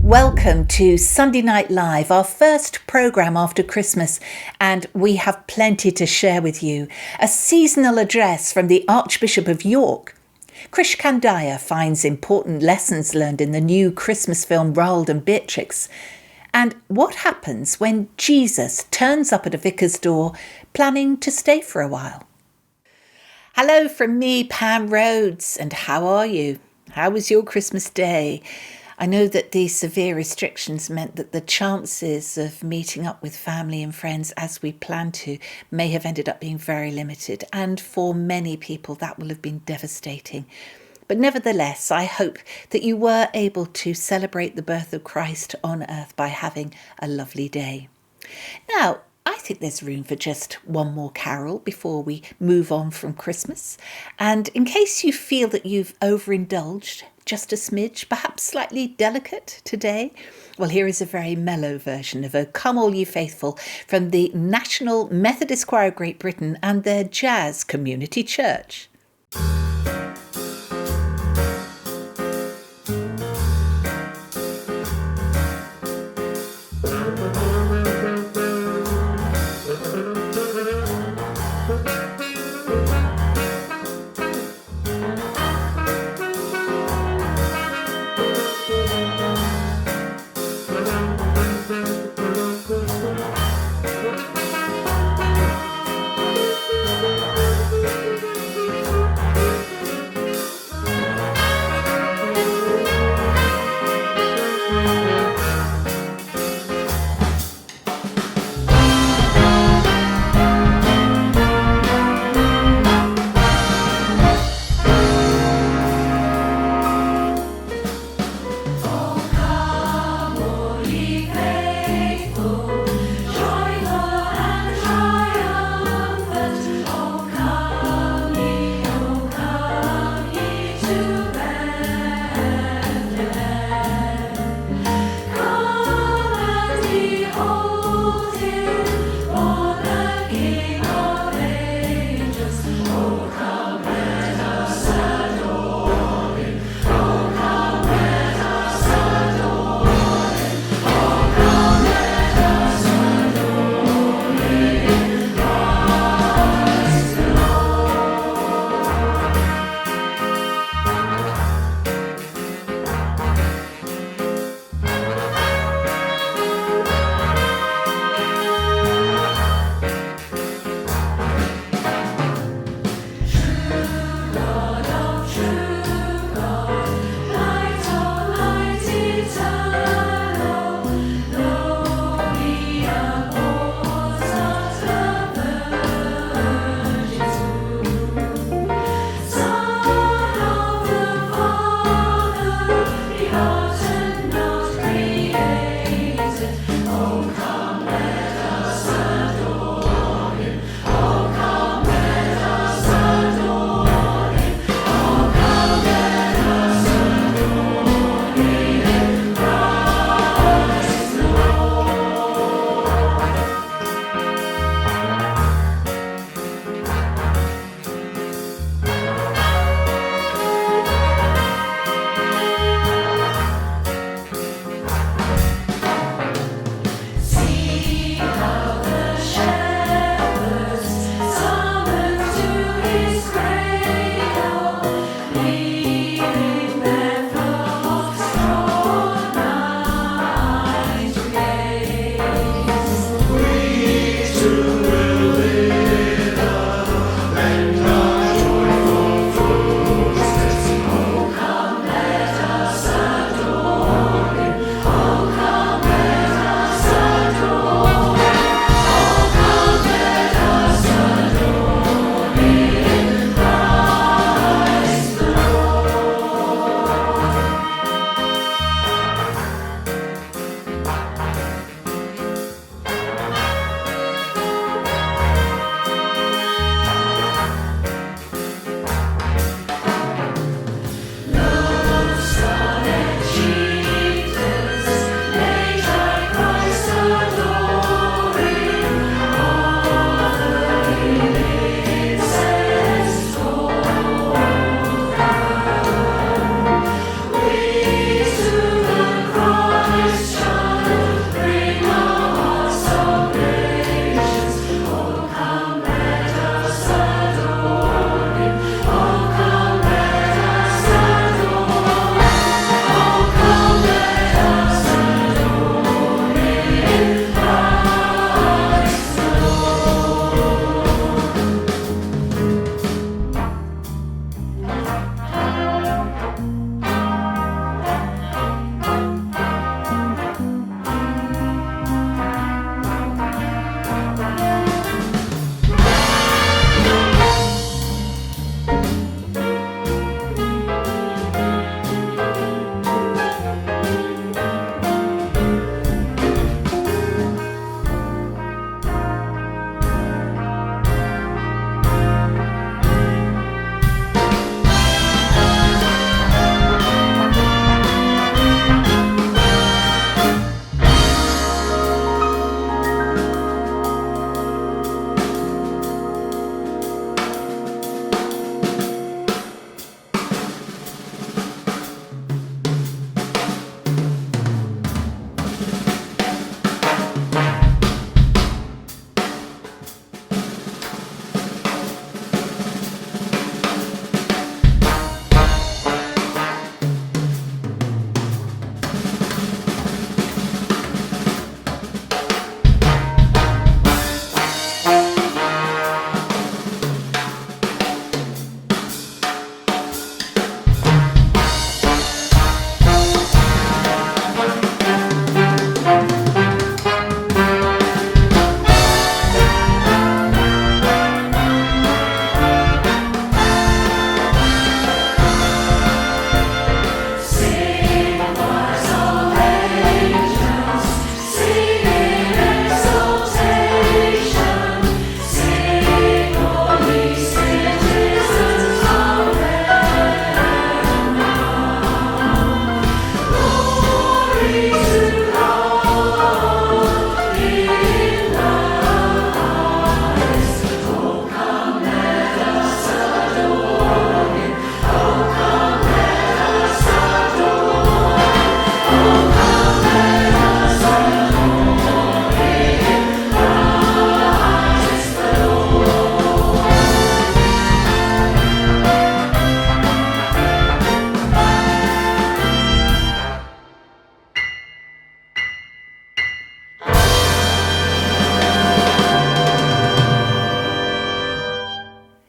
Welcome to Sunday Night Live, our first programme after Christmas, and we have plenty to share with you. A seasonal address from the Archbishop of York. Krish Kandiah finds important lessons learned in the new Christmas film Roald and Beatrix. And what happens when Jesus turns up at a vicar's door, planning to stay for a while? Hello from me, Pam Rhodes, and how are you? How was your Christmas day? I know that these severe restrictions meant that the chances of meeting up with family and friends as we planned to may have ended up being very limited, and for many people that will have been devastating. But nevertheless, I hope that you were able to celebrate the birth of Christ on earth by having a lovely day. Now, I think there's room for just one more carol before we move on from Christmas. And in case you feel that you've overindulged just a smidge, perhaps slightly delicate today, well, here is a very mellow version of "O Come All Ye Faithful" from the National Methodist Choir of Great Britain and their Jazz Community Church.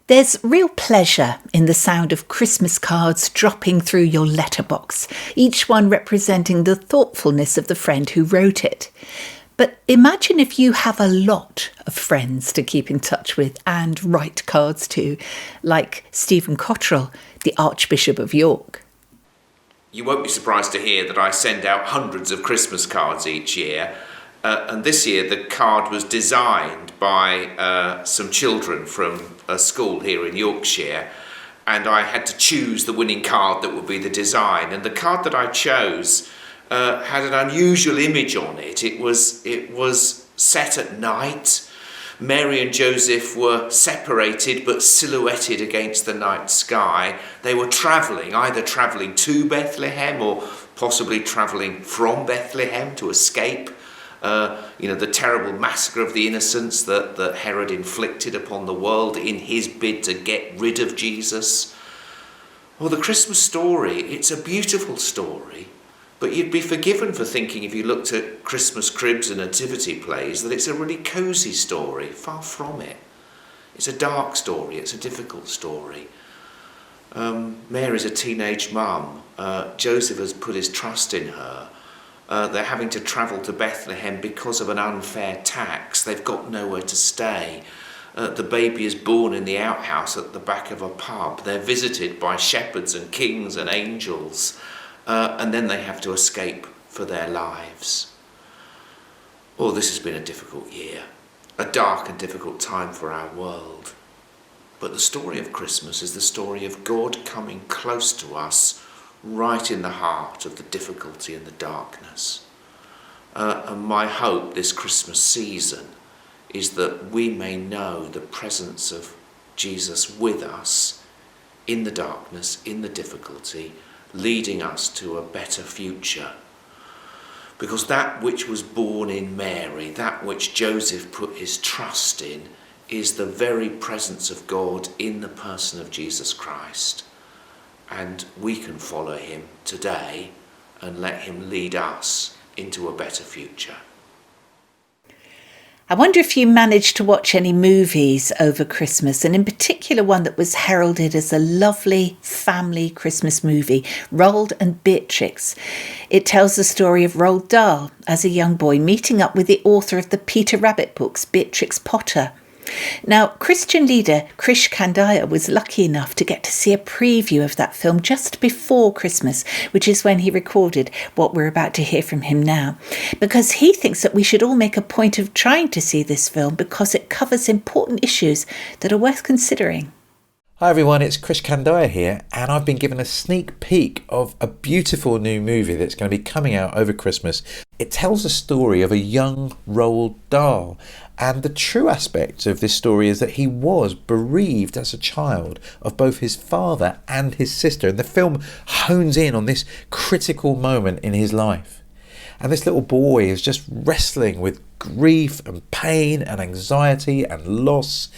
There's real pleasure in the sound of Christmas cards dropping through your letterbox, each one representing the thoughtfulness of the friend who wrote it. But imagine if you have a lot of friends to keep in touch with and write cards to, like Stephen Cottrell, the Archbishop of York. You won't be surprised to hear that I send out hundreds of Christmas cards each year. And this year the card was designed by some children from a school here in Yorkshire, and I had to choose the winning card that would be the design. And the card that I chose had an unusual image on it. It was set at night. Mary and Joseph were separated but silhouetted against the night sky. They were travelling, either travelling to Bethlehem or possibly travelling from Bethlehem to escape the terrible massacre of the innocents that Herod inflicted upon the world in his bid to get rid of Jesus. Well, the Christmas story, it's a beautiful story, but you'd be forgiven for thinking, if you looked at Christmas cribs and nativity plays, that it's a really cosy story. Far from it. It's a dark story, it's a difficult story. Mary's a teenage mum. Joseph has put his trust in her. They're having to travel to Bethlehem because of an unfair tax. They've got nowhere to stay. The baby is born in the outhouse at the back of a pub. They're visited by shepherds and kings and angels. And then they have to escape for their lives. Oh, this has been a difficult year. A dark and difficult time for our world. But the story of Christmas is the story of God coming close to us, right in the heart of the difficulty and the darkness. And my hope this Christmas season is that we may know the presence of Jesus with us in the darkness, in the difficulty, leading us to a better future. Because that which was born in Mary, that which Joseph put his trust in, is the very presence of God in the person of Jesus Christ. And we can follow him today and let him lead us into a better future. I wonder if you managed to watch any movies over Christmas, and in particular one that was heralded as a lovely family Christmas movie, Roald and Beatrix. It tells the story of Roald Dahl as a young boy meeting up with the author of the Peter Rabbit books, Beatrix Potter. Now, Christian leader Krish Kandiah was lucky enough to get to see a preview of that film just before Christmas, which is when he recorded what we're about to hear from him now, because he thinks that we should all make a point of trying to see this film because it covers important issues that are worth considering. Hi everyone, it's Krish Kandiah here, and I've been given a sneak peek of a beautiful new movie that's going to be coming out over Christmas. It tells the story of a young Roald Dahl, and the true aspect of this story is that he was bereaved as a child of both his father and his sister, and the film hones in on this critical moment in his life. And this little boy is just wrestling with grief and pain and anxiety and loss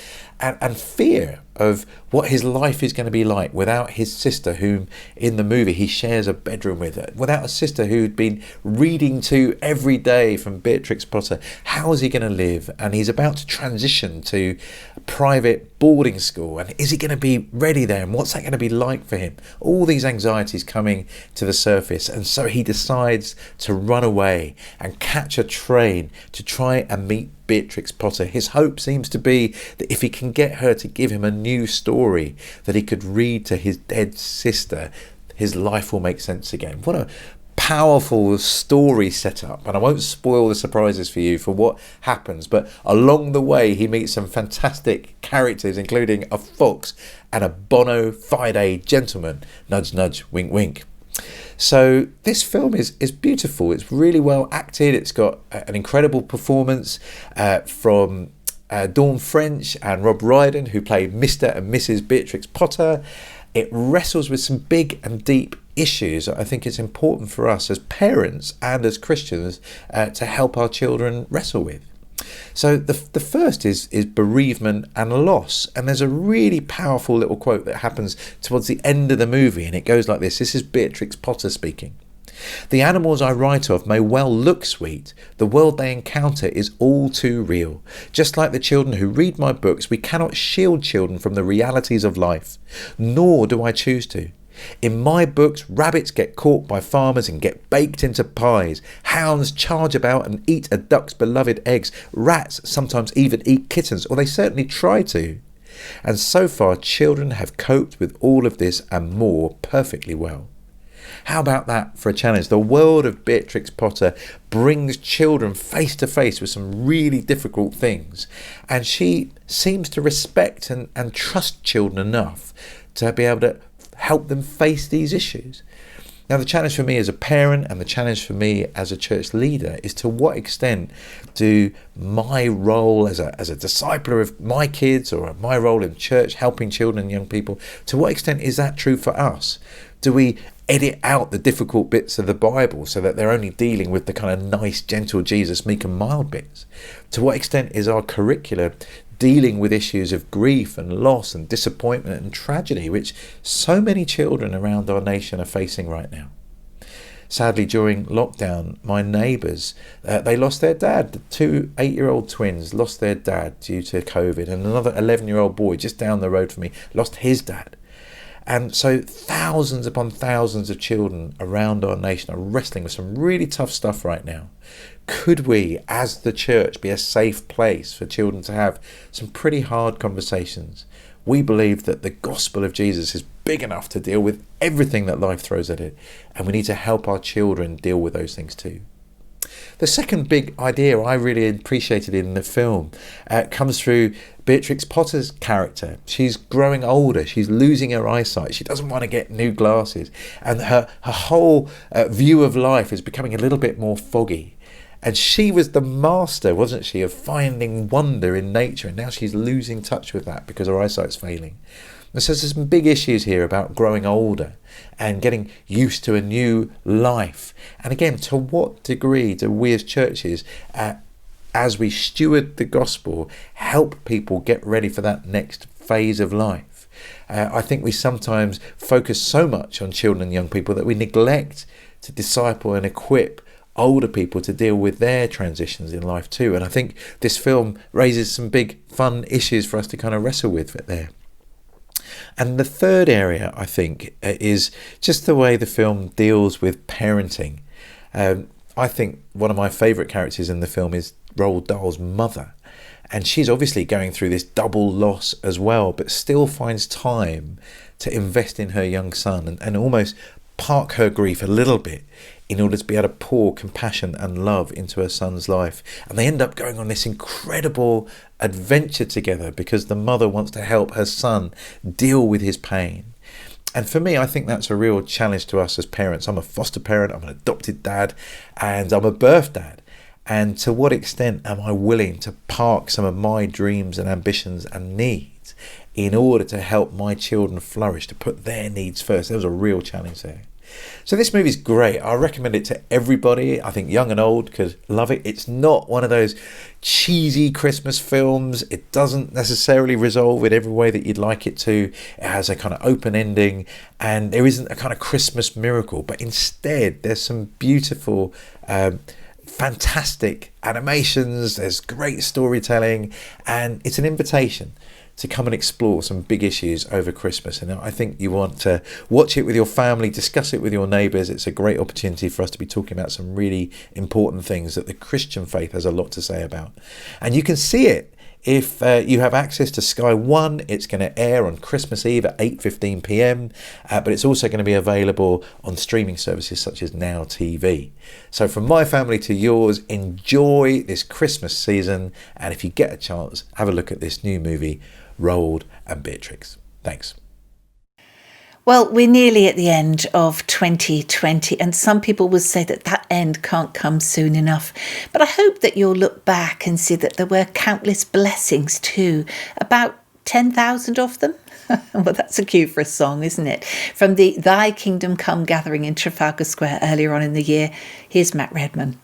and fear of what his life is going to be like without his sister, whom in the movie he shares a bedroom with, without a sister who'd been reading to every day from Beatrix Potter. How is he going to live? And he's about to transition to a private boarding school, and is he going to be ready there, and what's that going to be like for him? All these anxieties coming to the surface, and so he decides to run away and catch a train to try and meet Beatrix Potter. His hope seems to be that if he can get her to give him a new story that he could read to his dead sister, his life will make sense again. What a powerful story setup, and I won't spoil the surprises for you for what happens, but along the way he meets some fantastic characters, including a fox and a bona fide gentleman. Nudge nudge, wink wink. So this film is beautiful. It's really well acted. It's got an incredible performance from Dawn French and Rob Brydon, who play Mr. and Mrs. Beatrix Potter. It wrestles with some big and deep issues I think it's important for us as parents and as Christians to help our children wrestle with. So the first is bereavement and loss, and there's a really powerful little quote that happens towards the end of the movie, and it goes like this. This is Beatrix Potter speaking. The animals I write of may well look sweet. The world they encounter is all too real. Just like the children who read my books, we cannot shield children from the realities of life, nor do I choose to. In my books, rabbits get caught by farmers and get baked into pies. Hounds charge about and eat a duck's beloved eggs. Rats sometimes even eat kittens, or they certainly try to. And so far, children have coped with all of this and more perfectly well. How about that for a challenge? The world of Beatrix Potter brings children face to face with some really difficult things. And she seems to respect and trust children enough to be able to help them face these issues. Now, the challenge for me as a parent and the challenge for me as a church leader is to what extent do my role as a discipler of my kids, or my role in church helping children and young people, to what extent is that true for us? Do we edit out the difficult bits of the Bible so that they're only dealing with the kind of nice, gentle Jesus, meek and mild bits? To what extent is our curricula dealing with issues of grief and loss and disappointment and tragedy, which so many children around our nation are facing right now? Sadly, during lockdown, my neighbours, they lost their dad. The 2 8-year-old twins lost their dad due to COVID, and another 11-year-old boy just down the road from me lost his dad. And so thousands upon thousands of children around our nation are wrestling with some really tough stuff right now. Could we, as the church, be a safe place for children to have some pretty hard conversations? We believe that the gospel of Jesus is big enough to deal with everything that life throws at it, and we need to help our children deal with those things too. The second big idea I really appreciated in the film comes through Beatrix Potter's character. She's growing older, she's losing her eyesight, she doesn't want to get new glasses, and her whole view of life is becoming a little bit more foggy. And she was the master, wasn't she, of finding wonder in nature, and now she's losing touch with that because her eyesight's failing. And so there's some big issues here about growing older and getting used to a new life. And again, to what degree do we as churches, as we steward the gospel, help people get ready for that next phase of life? I think we sometimes focus so much on children and young people that we neglect to disciple and equip older people to deal with their transitions in life too. And I think this film raises some big fun issues for us to kind of wrestle with there. And the third area, I think, is just the way the film deals with parenting. I think one of my favourite characters in the film is Roald Dahl's mother. And she's obviously going through this double loss as well, but still finds time to invest in her young son and almost park her grief a little bit in order to be able to pour compassion and love into her son's life. And they end up going on this incredible adventure together because the mother wants to help her son deal with his pain. And for me, I think that's a real challenge to us as parents. I'm a foster parent, I'm an adopted dad, and I'm a birth dad. And to what extent am I willing to park some of my dreams and ambitions and needs in order to help my children flourish, to put their needs first? There was a real challenge there. So this movie's great. I recommend it to everybody. I think young and old could love it. It's not one of those cheesy Christmas films. It doesn't necessarily resolve in every way that you'd like it to. It has a kind of open ending, and there isn't a kind of Christmas miracle, but instead there's some beautiful fantastic animations, there's great storytelling, and it's an invitation to come and explore some big issues over Christmas. And I think you want to watch it with your family, discuss it with your neighbours. It's a great opportunity for us to be talking about some really important things that the Christian faith has a lot to say about. And you can see it if you have access to Sky One. It's going to air on Christmas Eve at 8:15 p.m, but it's also going to be available on streaming services such as Now TV. So from my family to yours, enjoy this Christmas season, and if you get a chance, have a look at this new movie, Roald and Beatrix. Thanks. Well, we're nearly at the end of 2020, and some people would say that that end can't come soon enough. But I hope that you'll look back and see that there were countless blessings too, about 10,000 of them. Well, that's a cue for a song, isn't it? From the Thy Kingdom Come gathering in Trafalgar Square earlier on in the year, here's Matt Redman.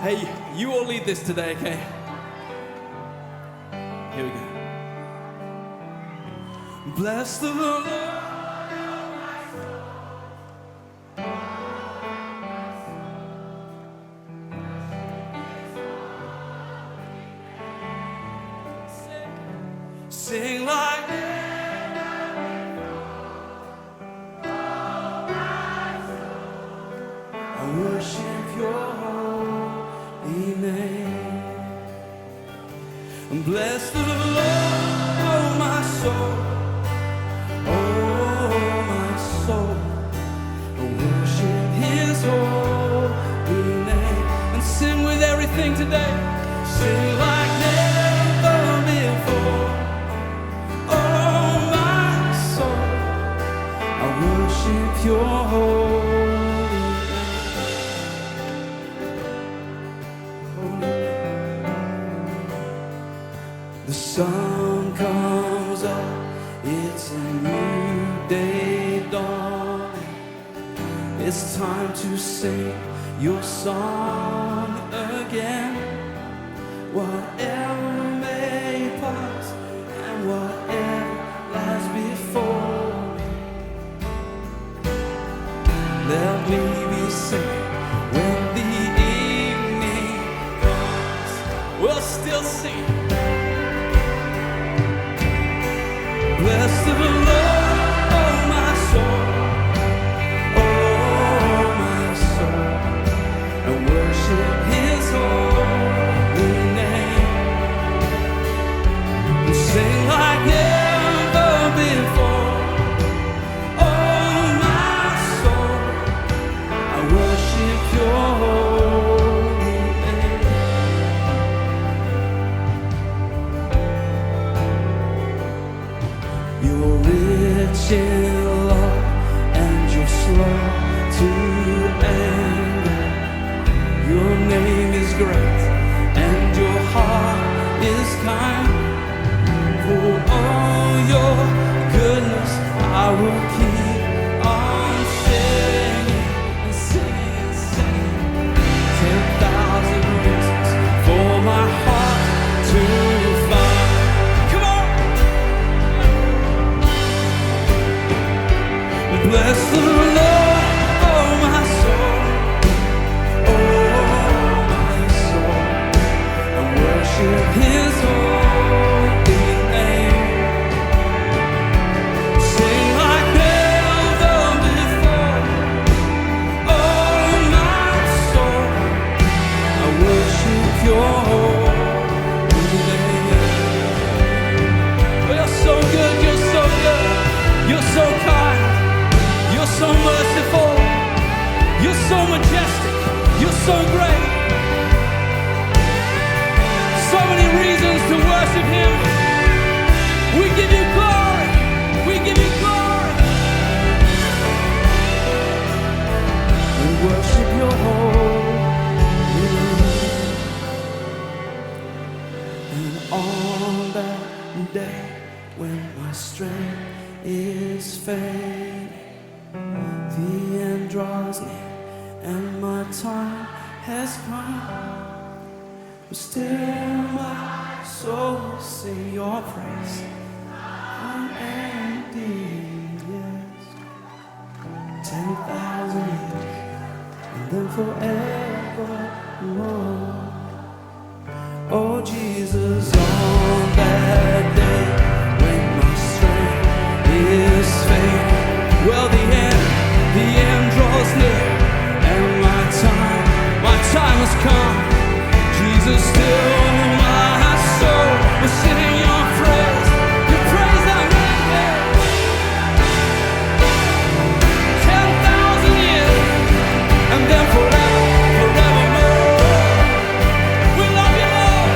Hey, you all lead this today, okay? Here we go. Bless the Lord. Sing like I worship your holy name. Bless the Lord, oh my soul. Oh my soul, I worship his holy name. And sing with everything today. Sing like never before. Oh my soul, I worship your holy name. The sun comes up, it's a new day dawning. It's time to sing your song again. Whatever may pass and whatever lies before me, let me be singing when the evening comes. We'll still sing. Bless the Lord, oh my soul, oh my soul, and worship his holy name. And sing like never before. Oh my soul, I worship your holy name. You're rich in love and you're slow to anger. Your name is great and your heart is kind. For all your goodness I will keep on singing and singing, singing. 10,000 reasons for my heart to find. Come on! Bless the Lord, oh my soul, oh my soul, and worship his holy name. Sing like never before. Oh my soul, I worship your holy name. Oh, you're so good, you're so good, you're so kind. You're so merciful, you're so majestic, you're so great. So many reasons to worship him. We give you glory, we give you glory. We worship your holy name. And on that day when my strength is failing, the end draws near and my time has come, but still my soul will sing your praise unending, yes. 10,000 years and then forevermore. Oh Jesus, on that day when my strength is failing, well the end draws near and my time has come. Jesus, still my soul will sing your praise, your praise that made 10,000 years and then forevermore. We love you, Lord.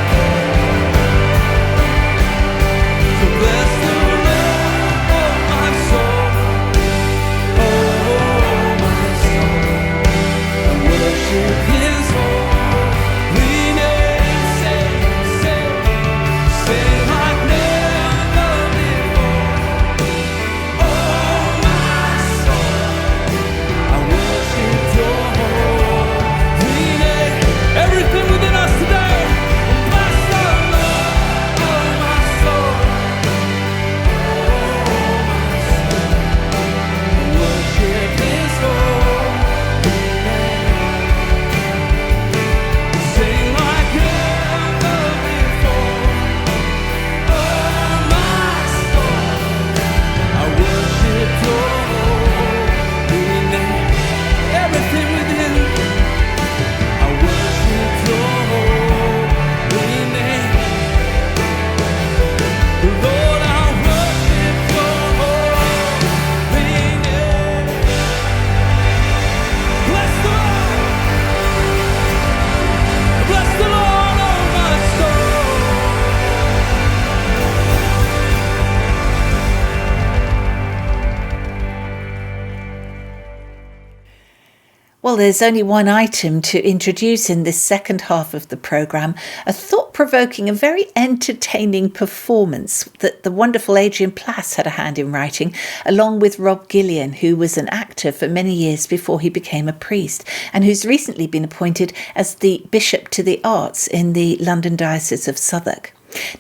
Well, there's only one item to introduce in this second half of the programme, a thought-provoking and very entertaining performance that the wonderful Adrian Plass had a hand in writing, along with Rob Gillian, who was an actor for many years before he became a priest, and who's recently been appointed as the Bishop to the Arts in the London Diocese of Southwark.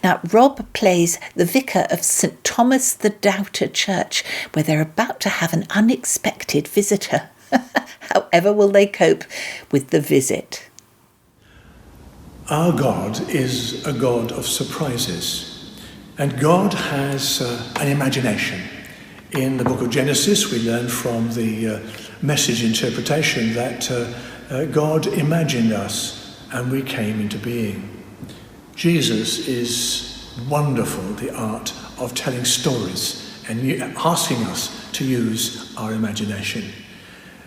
Now, Rob plays the vicar of St Thomas the Doubter Church, where they're about to have an unexpected visitor. However will they cope with the visit? Our God is a God of surprises, and God has an imagination. In the book of Genesis, we learn from the message interpretation that God imagined us and we came into being. Jesus is wonderful, the art of telling stories and asking us to use our imagination.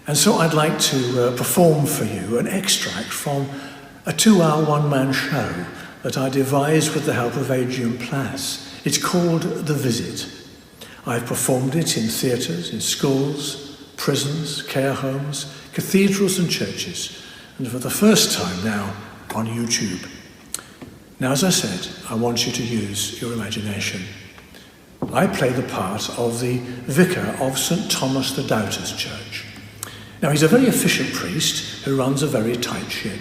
And so I'd like to perform for you an extract from a 2-hour one-man show that I devised with the help of Adrian Plass. It's called The Visit. I've performed it in theatres, in schools, prisons, care homes, cathedrals and churches, and for the first time now on YouTube. Now, as I said, I want you to use your imagination. I play the part of the vicar of St Thomas the Doubter's Church. Now, he's a very efficient priest who runs a very tight ship.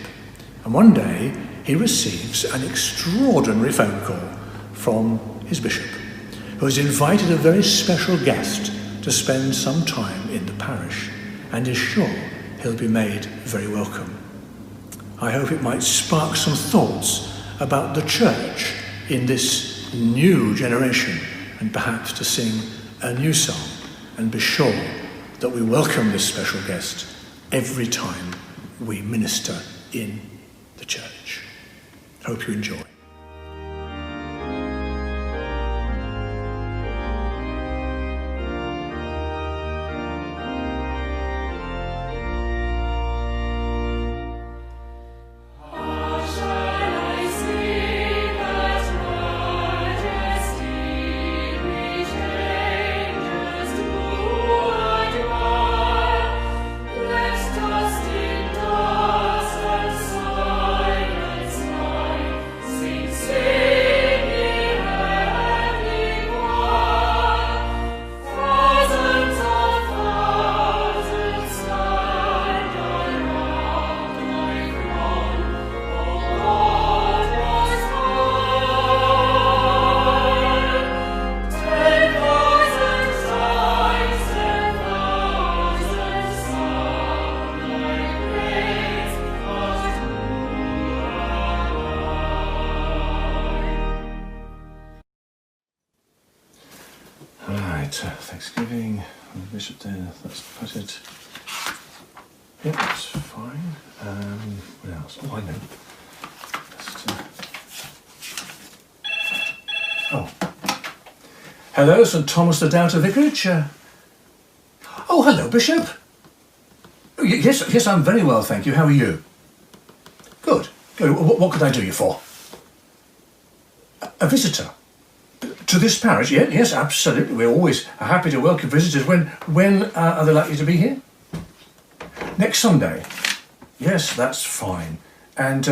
And one day, he receives an extraordinary phone call from his bishop, who has invited a very special guest to spend some time in the parish, and is sure he'll be made very welcome. I hope it might spark some thoughts about the church in this new generation, and perhaps to sing a new song and be sure that we welcome this special guest every time we minister in the church. Hope you enjoy. Thanksgiving, Bishop there, that's put it. Yep, that's fine. What else? Oh, I know. Hello, St Thomas the Doubter Vicarage. Oh, hello, Bishop. Yes, I'm very well, thank you. How are you? Good. What could I do you for? A visitor? To this parish? Yes, absolutely. We're always happy to welcome visitors. When are they likely to be here? Next Sunday? Yes, that's fine. And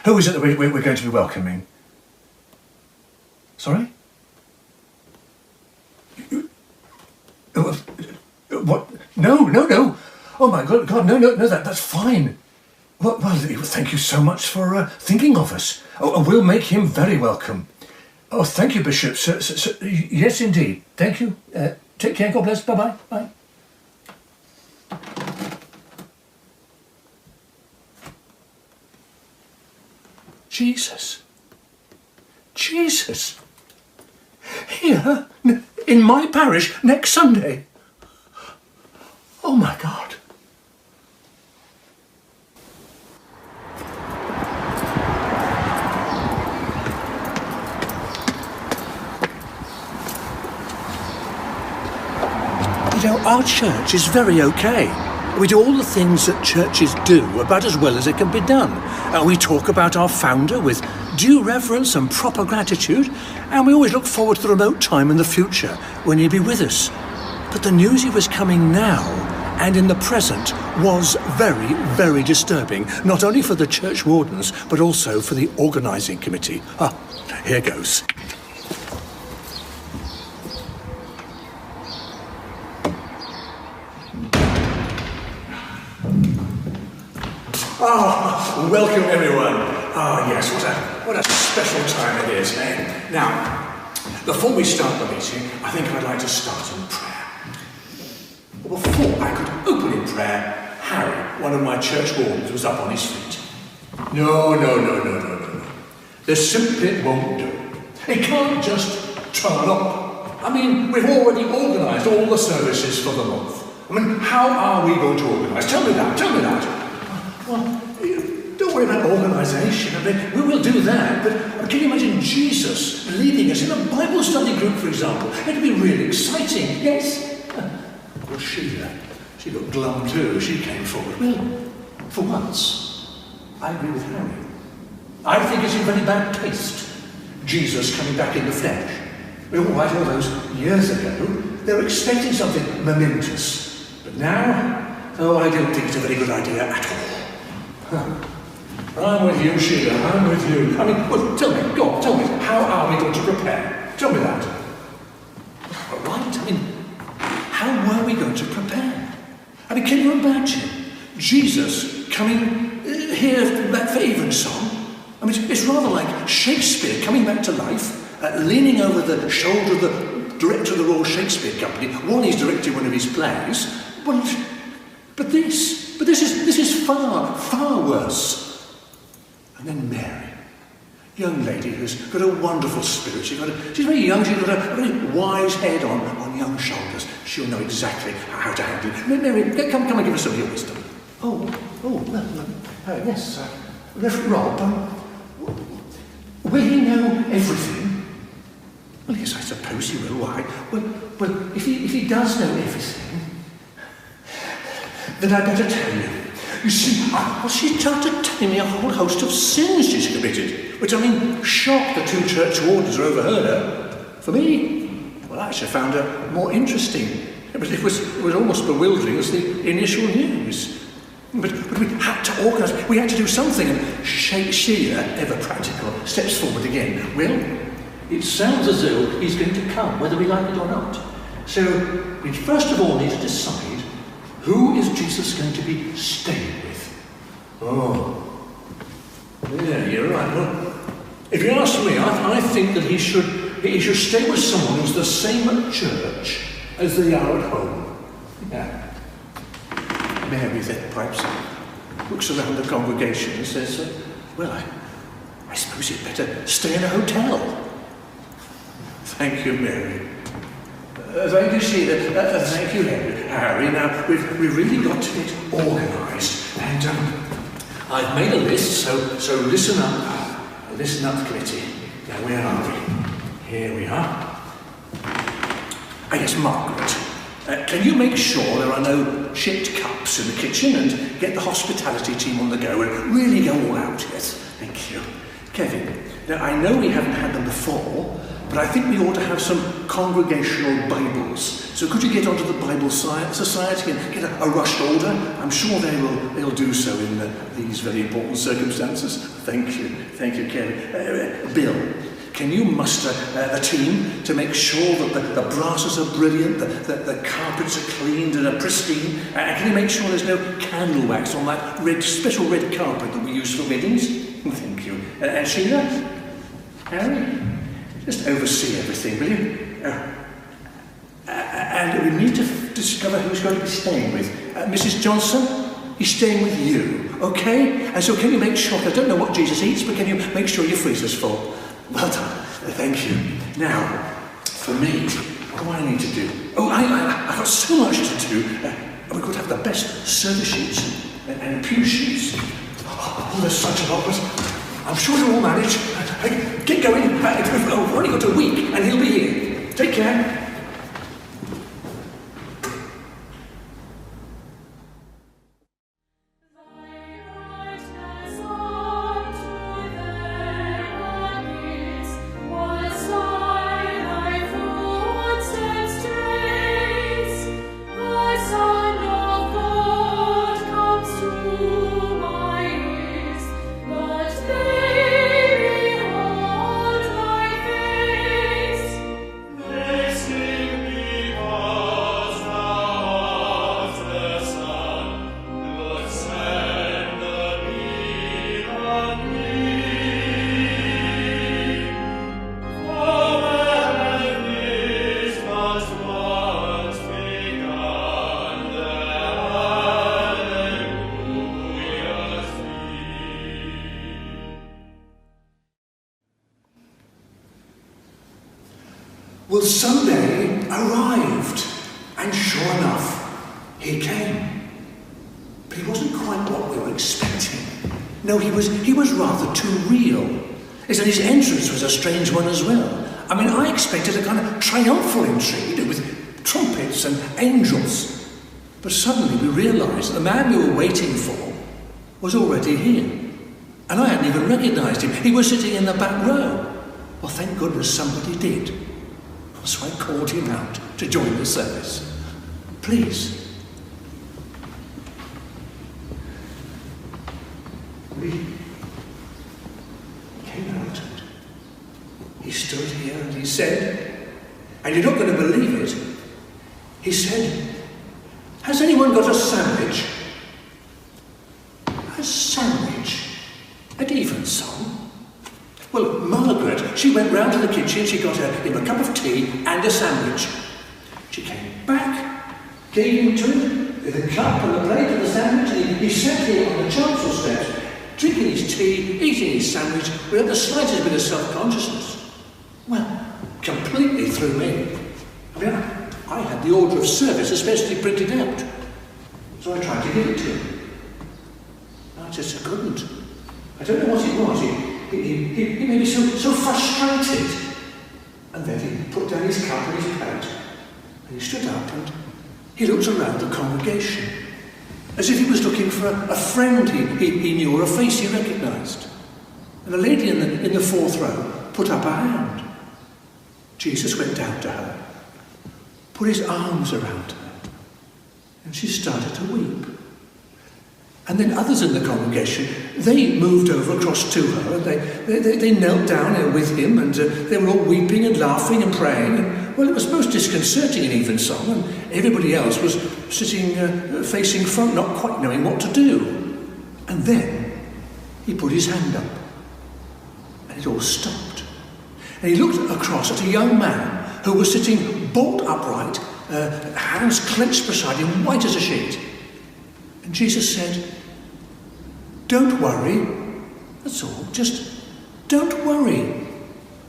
who is it that we're going to be welcoming? Sorry? What? No. Oh my God, no, that's fine. Well, thank you so much for thinking of us. Oh, we'll make him very welcome. Oh, thank you, Bishop. Yes, indeed. Thank you. Take care. God bless. Bye-bye. Bye. Jesus. Here, in my parish, next Sunday. Oh, my God. You know, our church is very okay. We do all the things that churches do about as well as it can be done. We talk about our founder with due reverence and proper gratitude, and we always look forward to the remote time in the future when he'll be with us. But the news he was coming now and in the present was very, very disturbing, not only for the church wardens, but also for the organising committee. Here goes. Welcome everyone. Yes, what a special time it is, eh? Now, before we start the meeting, I think I'd like to start in prayer. But before I could open in prayer, Harry, one of my church wardens, was up on his feet. No. This simply won't do. It can't just turn up. I mean, we've already organised all the services for the month. I mean, how are we going to organise? Tell me that. Well, don't worry about organisation. I mean, we will do that, but can you imagine Jesus leading us in a Bible study group, for example? It'd be really exciting, yes? Well, she got glum too. She came forward. Well, for once, I agree with Harry. I think it's in very bad taste, Jesus coming back in the flesh. All right, all those years ago, they were expecting something momentous. But now, I don't think it's a very good idea at all. I'm with you, Sheila, I'm with you. I mean, well, tell me, how are we going to prepare? Tell me that. Right, I mean, how were we going to prepare? I mean, can you imagine Jesus coming here back for evensong? I mean, it's rather like Shakespeare coming back to life, leaning over the shoulder of the director of the Royal Shakespeare Company while he's directing one of his plays. Well, but this is far, far worse. And then Mary, young lady who's got a wonderful spirit. She's very young, she's got a very wise head on young shoulders. She'll know exactly how to handle it. Mary, come and give us some of your wisdom. Yes, Reverend Rob, will he know everything? Well, yes, I suppose he will. Why? Well, if he does know everything, then I'd better tell you. You see, she started telling me a whole host of sins she's committed, which, I mean, shocked the two church wardens who overheard her. For me, well, I actually found her more interesting. It was almost bewildering as the initial news. But we had to organise, we had to do something, and Sheila, ever practical, steps forward again. Well, it sounds as though he's going to come, whether we like it or not. So, we first of all need to decide, who is Jesus going to be staying with? Oh, yeah, you're right. Well, if you ask me, I think that he should stay with someone who's the same at church as they are at home. Yeah. Mary then pipes up, looks around the congregation and says, well, I suppose you'd better stay in a hotel. Thank you, Mary. Thank you, Sheila. Thank you, Harry. Now, we've really got to get organised. And I've made a list, so listen up. Listen up, committee. Now, where are we? Here we are. Yes, Margaret. Can you make sure there are no chipped cups in the kitchen and get the hospitality team on the go and really go all out? Yes, thank you. Kevin, now I know we haven't had them before, but I think we ought to have some congregational Bibles. So could you get onto the Bible Society and get a rushed order? I'm sure they'll do so in these very important circumstances. Thank you, Kevin. Bill, can you muster the team to make sure that the brasses are brilliant, the carpets are cleaned and are pristine? Can you make sure there's no candle wax on that special red carpet that we use for weddings? Thank you. And Sheila? Harry? Just oversee everything, will you? And we need to discover who's going to be staying with. Mrs. Johnson, he's staying with you, okay? And so can you make sure, I don't know what Jesus eats, but can you make sure your freezer's full? Well done, thank you. Now, for me, what do I need to do? I've got so much to do. We've got to have the best service sheets and pew sheets. There's such a lot, but I'm sure you'll all manage. Get going. We've only got a week, and he'll be here. Take care. Son of Well, Sunday arrived, and sure enough, he came. But he wasn't quite what we were expecting. No, he was rather too real. His entrance was a strange one as well. I mean, I expected a kind of triumphal entry, with trumpets and angels. But suddenly we realised that the man we were waiting for was already here. And I hadn't even recognised him. He was sitting in the back row. Well, thank goodness somebody did. So I called him out to join the service. Please. He came out and he stood here and he said, and you're not going to believe it, he said, has anyone got a sandwich? A sandwich? At evensong? Well, Margaret, she went round to the kitchen, she got him a cup of tea and a sandwich. She came back, gave him to him with a cup and a plate and the sandwich, and he sat here on the chancel steps, drinking his tea, eating his sandwich, without the slightest bit of self-consciousness. Well, completely threw me. I mean, I had the order of service especially printed out, so I tried to give it to him. I just couldn't. I don't know what it was. He made me so frustrated. And then he put down his cup and his plate, and he stood up and he looked around the congregation, as if he was looking for a friend he knew or a face he recognised. And a lady in the fourth row put up her hand. Jesus went down to her, put his arms around her, and she started to weep. And then others in the congregation, they moved over across to her, and they knelt down with him, and they were all weeping and laughing and praying. And, well, it was most disconcerting in evensong, and everybody else was sitting facing front, not quite knowing what to do. And then he put his hand up, and it all stopped. And he looked across at a young man who was sitting bolt upright, hands clenched beside him, white as a sheet. And Jesus said, "Don't worry." That's all. Just don't worry.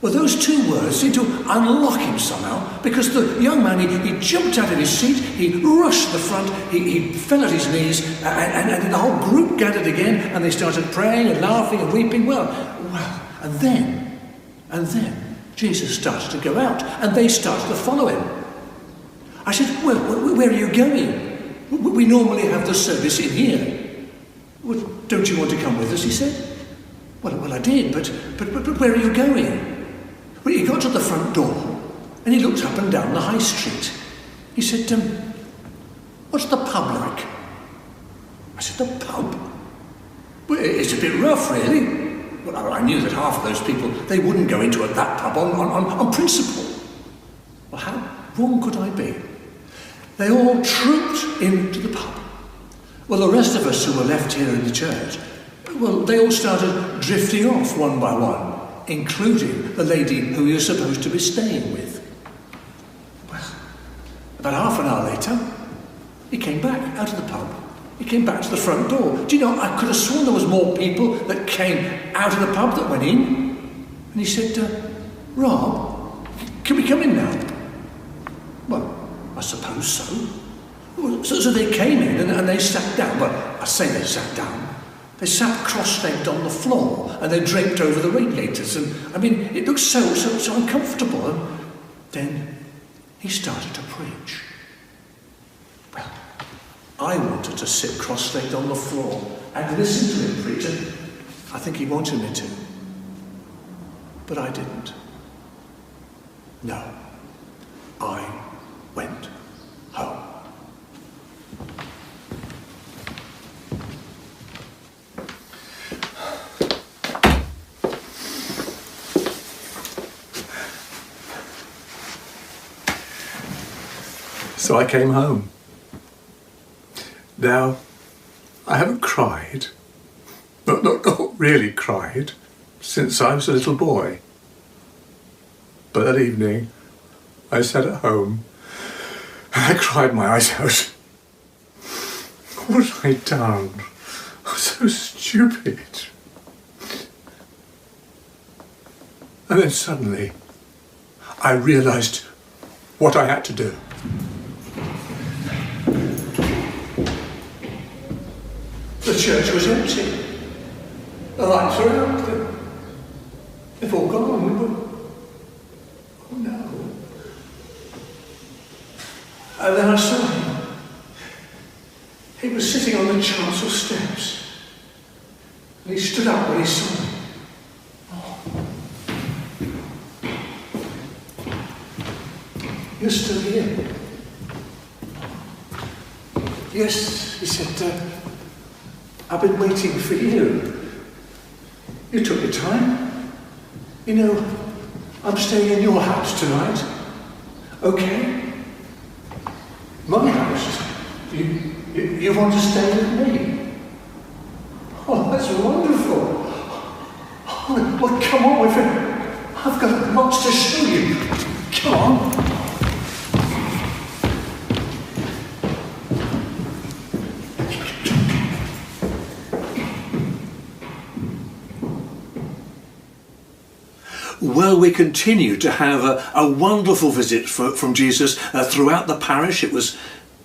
Well, those two words seemed to unlock him somehow, because the young man, he jumped out of his seat, he rushed to the front, he fell at his knees, and the whole group gathered again, and they started praying and laughing and weeping. Well, and then Jesus started to go out, and they started to follow him. I said, "Well, where are you going? We normally have the service in here." "Well, don't you want to come with us?" he said. Well, I did, but where are you going? Well, he got to the front door, and he looked up and down the high street. He said, "What's the pub like?" I said, "The pub? Well, it's a bit rough, really." Well, I knew that half of those people, they wouldn't go into that pub on principle. Well, how wrong could I be? They all trooped into the pub. Well, the rest of us who were left here in the church, well, they all started drifting off one by one, including the lady who we were supposed to be staying with. Well, about half an hour later, he came back out of the pub. He came back to the front door. Do you know, I could have sworn there was more people that came out of the pub that went in. And he said, "Rob, can we come in now?" Well, I suppose so. Well, so they came in and they sat down. Well, I say they sat down. They sat cross-legged on the floor and they draped over the radiators. And, I mean, it looked so uncomfortable. And then he started to preach. Well, I wanted to sit cross-legged on the floor and listen to him preach. And I think he wanted me to. But I didn't. No. I went home. So I came home. Now, I haven't cried, not really cried, since I was a little boy. But that evening, I sat at home and I cried my eyes out. What had I done? I was so stupid. And then suddenly, I realised what I had to do. The church was empty. The lights were out. They've all gone. Oh no. And then I saw him. He was sitting on the chancel steps. And he stood up when he saw me. Oh. You're still here? Yes, he said, I've been waiting for you. You took your time. You know, I'm staying in your house tonight. Okay? My house. You want to stay with me? Oh, that's wonderful. Oh, well, come on with it. I've got lots to show you. Come on. Well, we continue to have a wonderful visit from Jesus throughout the parish. It was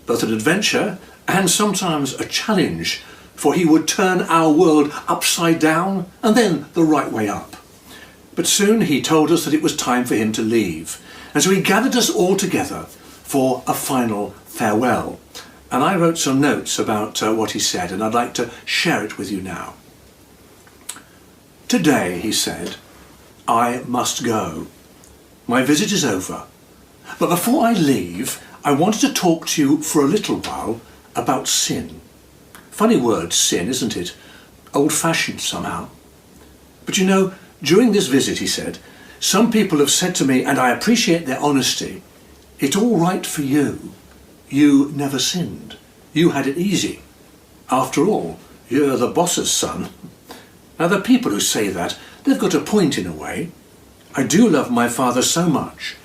both an adventure and sometimes a challenge, for he would turn our world upside down and then the right way up. But soon he told us that it was time for him to leave, and so he gathered us all together for a final farewell. And I wrote some notes about what he said, and I'd like to share it with you now. Today, he said, I must go. My visit is over. But before I leave, I wanted to talk to you for a little while about sin. Funny word, sin, isn't it? Old-fashioned somehow. But you know, during this visit, he said, some people have said to me, and I appreciate their honesty, it's all right for you. You never sinned. You had it easy. After all, you're the boss's son. Now, the people who say that, they've got a point in a way. I do love my father so much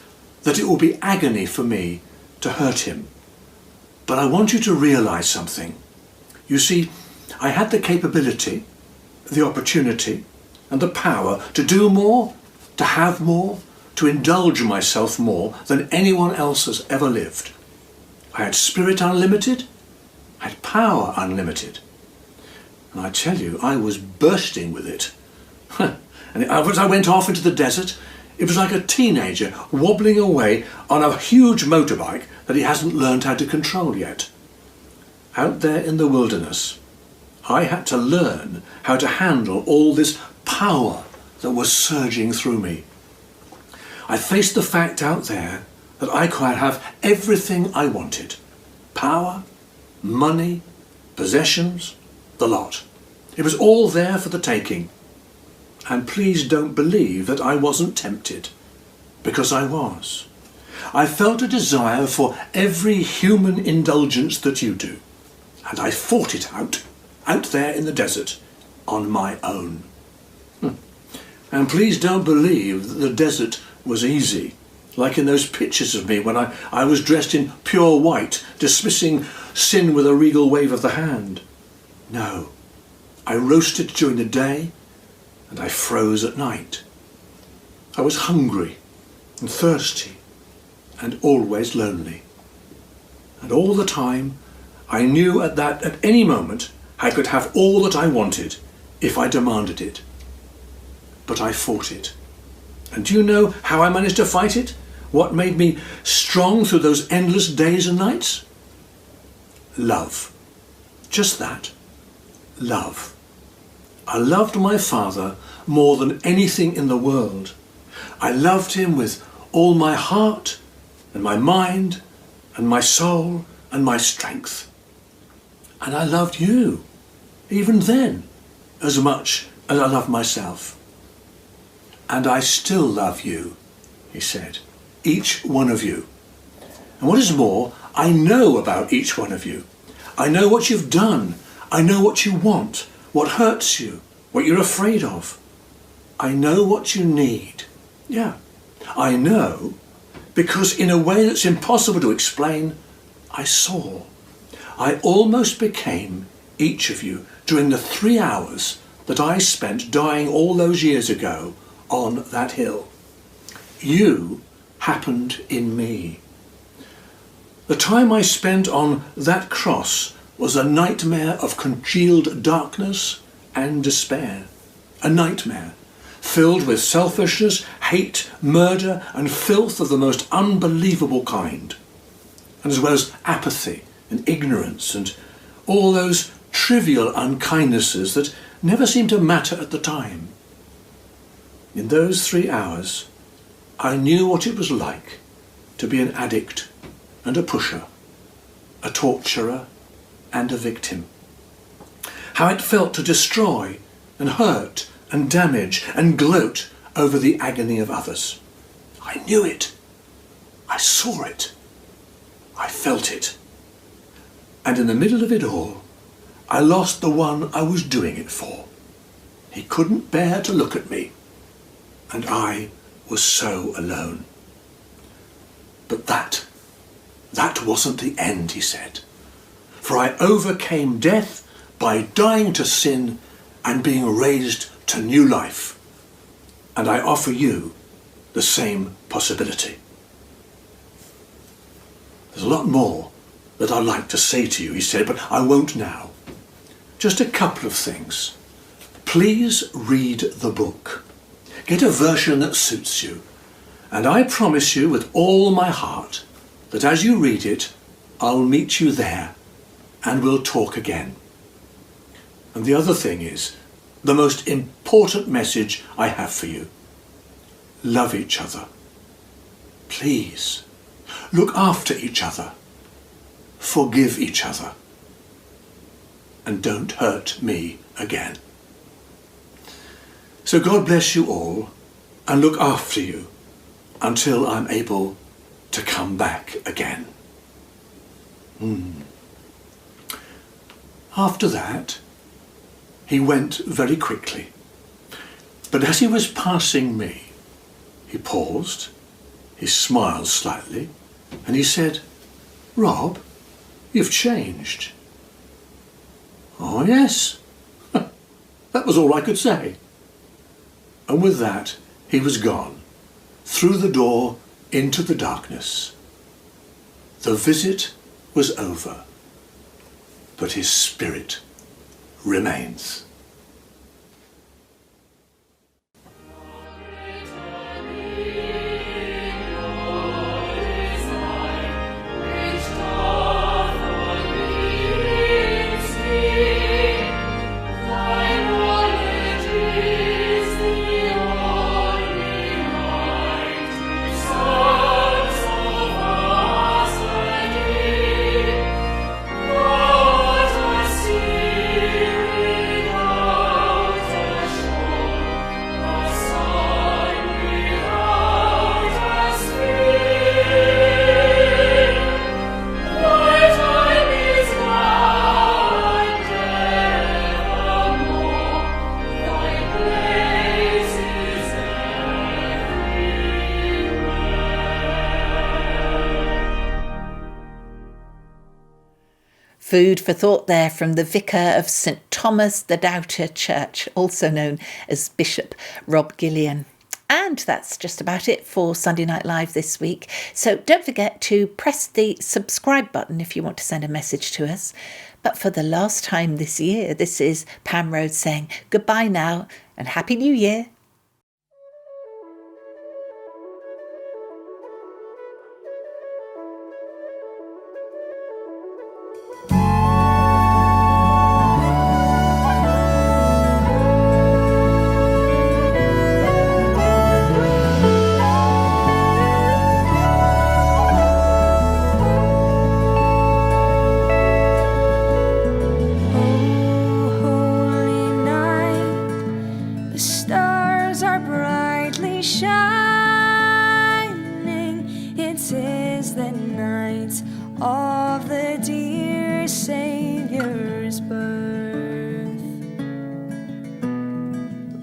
that it will be agony for me to hurt him. But I want you to realise something. You see, I had the capability, the opportunity, and the power to do more, to have more, to indulge myself more than anyone else has ever lived. I had spirit unlimited, I had power unlimited. And I tell you, I was bursting with it. And as I went off into the desert, it was like a teenager wobbling away on a huge motorbike that he hasn't learned how to control yet. Out there in the wilderness, I had to learn how to handle all this power that was surging through me. I faced the fact out there that I could have everything I wanted. Power, money, possessions, the lot. It was all there for the taking. And please don't believe that I wasn't tempted, because I was. I felt a desire for every human indulgence that you do, and I fought it out there in the desert, on my own. And please don't believe that the desert was easy, like in those pictures of me when I was dressed in pure white, dismissing sin with a regal wave of the hand. No, I roasted during the day, and I froze at night. I was hungry and thirsty and always lonely. And all the time, I knew at any moment I could have all that I wanted if I demanded it. But I fought it. And do you know how I managed to fight it? What made me strong through those endless days and nights? Love. Just that. Love. I loved my father more than anything in the world. I loved him with all my heart and my mind and my soul and my strength. And I loved you, even then, as much as I loved myself. And I still love you, he said, each one of you. And what is more, I know about each one of you. I know what you've done. I know what you want, what hurts you, what you're afraid of. I know what you need. Yeah, I know, because in a way that's impossible to explain, I saw. I almost became each of you during the 3 hours that I spent dying all those years ago on that hill. You happened in me. The time I spent on that cross was a nightmare of congealed darkness and despair. A nightmare filled with selfishness, hate, murder, and filth of the most unbelievable kind, and as well as apathy and ignorance and all those trivial unkindnesses that never seemed to matter at the time. In those 3 hours, I knew what it was like to be an addict and a pusher, a torturer and a victim. How it felt to destroy and hurt and damage and gloat over the agony of others. I knew it. I saw it. I felt it. And in the middle of it all, I lost the one I was doing it for. He couldn't bear to look at me, and I was so alone. But that wasn't the end, he said. For I overcame death by dying to sin and being raised to new life. And I offer you the same possibility. There's a lot more that I'd like to say to you, he said, but I won't now. Just a couple of things. Please read the book. Get a version that suits you. And I promise you with all my heart that as you read it, I'll meet you there and we'll talk again. And the other thing is, the most important message I have for you. Love each other. Please. Look after each other. Forgive each other. And don't hurt me again. So God bless you all and look after you until I'm able to come back again. After that, he went very quickly. But as he was passing me, he paused, he smiled slightly, and he said, "Rob, you've changed." "Oh, yes." That was all I could say. And with that, he was gone, through the door into the darkness. The visit was over, but his spirit remains. Food for thought there from the vicar of St Thomas the Doubter Church, also known as Bishop Rob Gillian. And that's just about it for Sunday Night Live this week. So don't forget to press the subscribe button if you want to send a message to us. But for the last time this year, this is Pam Rhodes saying goodbye now and Happy New Year.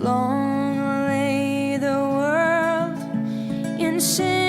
Long lay the world in sin.